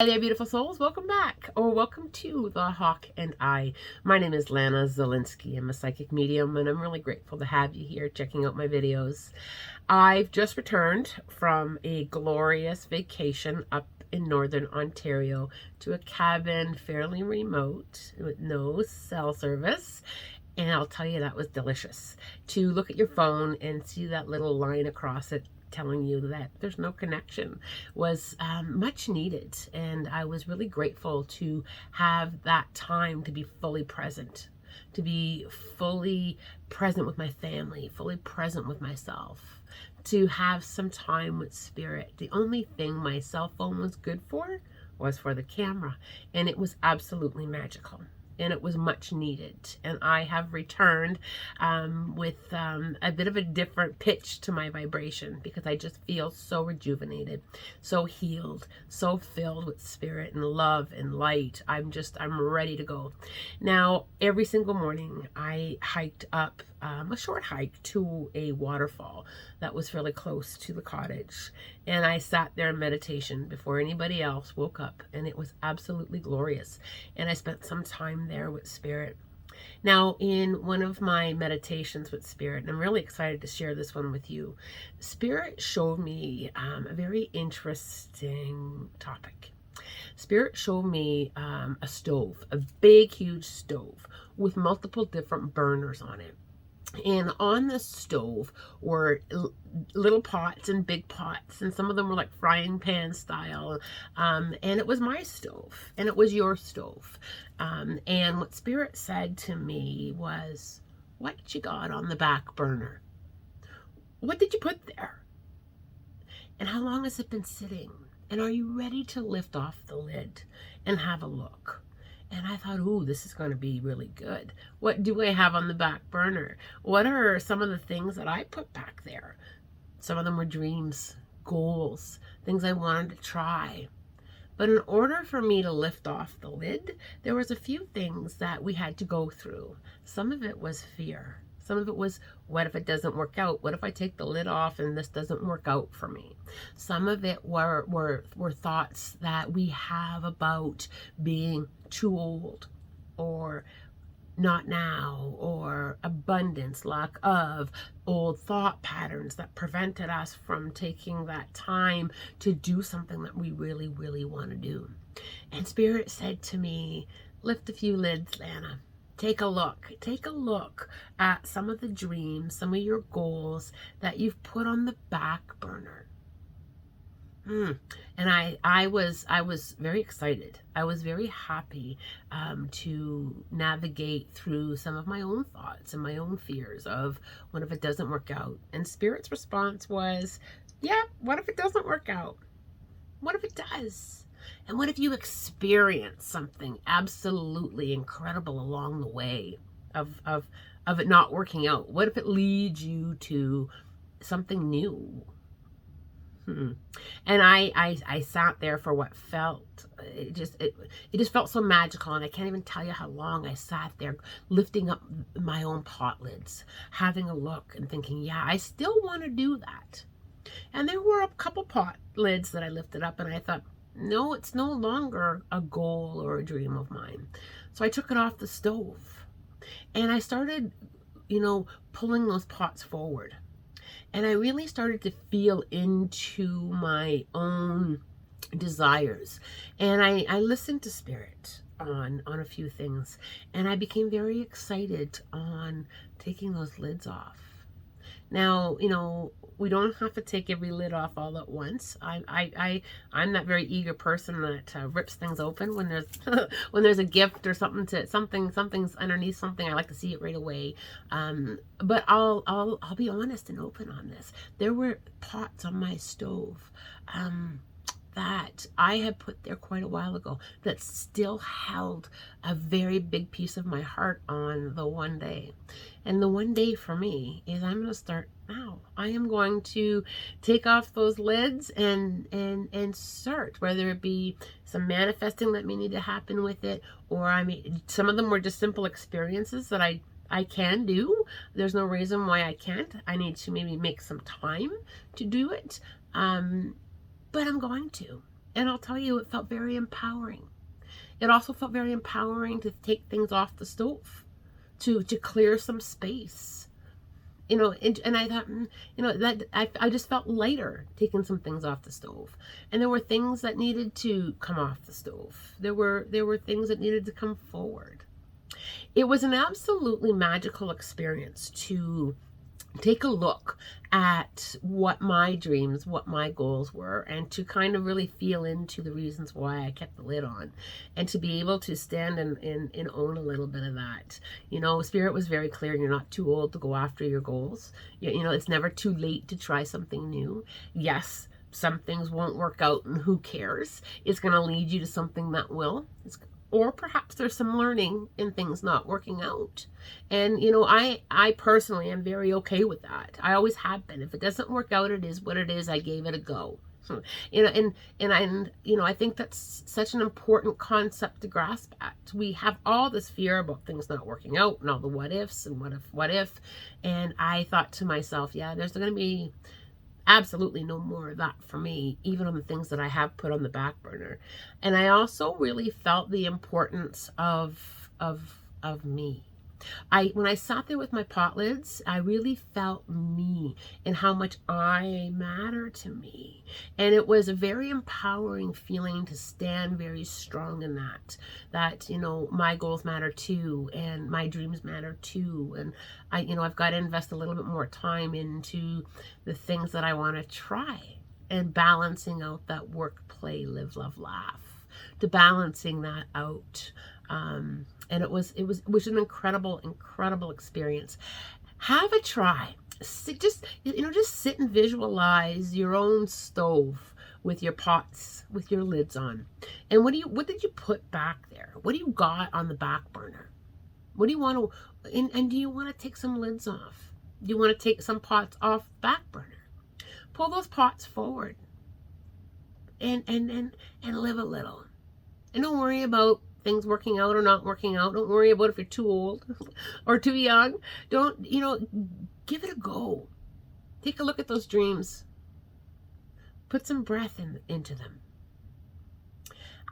Hi there, beautiful souls. Welcome back, or welcome to The Hawk and I. My name is Lana Zelinsky. I'm a psychic medium, and I'm really grateful to have you here checking out my videos. I've just returned from a glorious vacation up in Northern Ontario to a cabin fairly remote with no cell service. And I'll tell you, that was delicious. To look at your phone and see that little line across it telling you that there's no connection was much needed. And I was really grateful to have that time to be fully present, to be fully present with my family, fully present with myself, to have some time with spirit. The only thing my cell phone was good for was for the camera, and it was absolutely magical. And it was much needed. And I have returned with a bit of a different pitch to my vibration, because I just feel so rejuvenated, so healed, so filled with spirit and love and light. I'm ready to go. Now, every single morning I hiked up a short hike to a waterfall that was fairly close to the cottage. And I sat there in meditation before anybody else woke up, and it was absolutely glorious. And I spent some time there with spirit. Now, in one of my meditations with spirit, and I'm really excited to share this one with you, spirit showed me a very interesting topic. Spirit showed me a stove, a big, huge stove with multiple different burners on it. And on the stove were little pots and big pots, and some of them were like frying pan style. And it was my stove, and it was your stove. And what Spirit said to me was, "What you got on the back burner? What did you put there? And how long has it been sitting? And are you ready to lift off the lid and have a look?" And I thought, ooh, this is going to be really good. What do I have on the back burner? What are some of the things that I put back there? Some of them were dreams, goals, things I wanted to try. But in order for me to lift off the lid, there was a few things that we had to go through. Some of it was fear. Some of it was, what if it doesn't work out? What if I take the lid off and this doesn't work out for me? Some of it were thoughts that we have about being too old, or not now, or abundance, lack of, old thought patterns that prevented us from taking that time to do something that we really, really want to do. And Spirit said to me, lift a few lids, Lana. Take a look at some of the dreams, some of your goals that you've put on the back burner. And I was very excited. I was very happy to navigate through some of my own thoughts and my own fears of, what if it doesn't work out? And Spirit's response was, yeah, what if it doesn't work out? What if it does? And what if you experience something absolutely incredible along the way of it not working out? What if it leads you to something new? And I sat there for what felt, it just felt so magical. And I can't even tell you how long I sat there lifting up my own pot lids, having a look and thinking, yeah, I still want to do that. And there were a couple pot lids that I lifted up, and I thought, no, it's no longer a goal or a dream of mine. So I took it off the stove, and I started, pulling those pots forward. And I really started to feel into my own desires. And I listened to Spirit on a few things. And I became very excited on taking those lids off. Now, we don't have to take every lid off all at once. I'm that very eager person that rips things open when there's when there's a gift or something's underneath something. I like to see it right away. But I'll be honest and open on this. There were pots on my stove that I had put there quite a while ago that still held a very big piece of my heart on the one day. And the one day for me is, I'm going to start now. I am going to take off those lids and start, whether it be some manifesting that may need to happen with it, or some of them were just simple experiences that I can do. There's no reason why I can't. I need to maybe make some time to do it. But I'm going to. And I'll tell you, it felt very empowering. It also felt very empowering to take things off the stove, to clear some space. And I thought, that I just felt lighter taking some things off the stove. And there were things that needed to come off the stove. There were things that needed to come forward. It was an absolutely magical experience to take a look at what my dreams, what my goals were, and to kind of really feel into the reasons why I kept the lid on, and to be able to stand and own a little bit of that. Spirit was very clear. You're not too old to go after your goals. It's never too late to try something new. Yes, some things won't work out, and who cares? It's going to lead you to something that will. Or perhaps there's some learning in things not working out. And, I personally am very okay with that. I always have been. If it doesn't work out, it is what it is. I gave it a go. I think that's such an important concept to grasp at. We have all this fear about things not working out and all the what ifs and what if. And I thought to myself, yeah, there's going to be absolutely no more of that for me, even on the things that I have put on the back burner. And I also really felt the importance of me. When I sat there with my pot lids, I really felt me and how much I matter to me. And it was a very empowering feeling to stand very strong in that, my goals matter too, and my dreams matter too. And I've got to invest a little bit more time into the things that I want to try, and balancing out that work, play, live, love, laugh, to balancing that out. And it was an incredible experience. Have a try. Just sit and visualize your own stove with your pots, with your lids on. And what did you put back there? What do you got on the back burner? What do you want to, and do you want to take some lids off? Do you want to take some pots off the back burner? Pull those pots forward and live a little. And don't worry about things working out or not working out. Don't worry about if you're too old or too young. Don't, give it a go. Take a look at those dreams. Put some breath into them.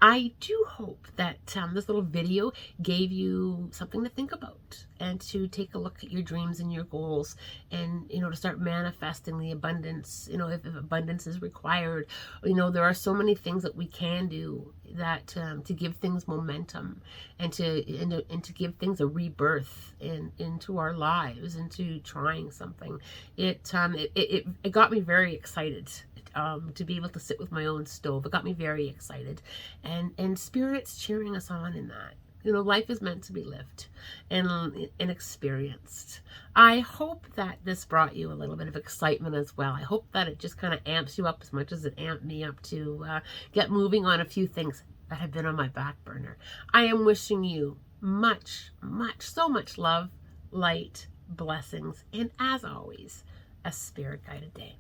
I do hope that this little video gave you something to think about, and to take a look at your dreams and your goals, and to start manifesting the abundance. If abundance is required, there are so many things that we can do that to give things momentum, and to give things a rebirth into our lives, into trying something. It got me very excited. To be able to sit with my own stove. It got me very excited. And Spirit's cheering us on in that. Life is meant to be lived and experienced. I hope that this brought you a little bit of excitement as well. I hope that it just kind of amps you up as much as it amped me up to get moving on a few things that have been on my back burner. I am wishing you so much love, light, blessings, and as always, a spirit-guided day.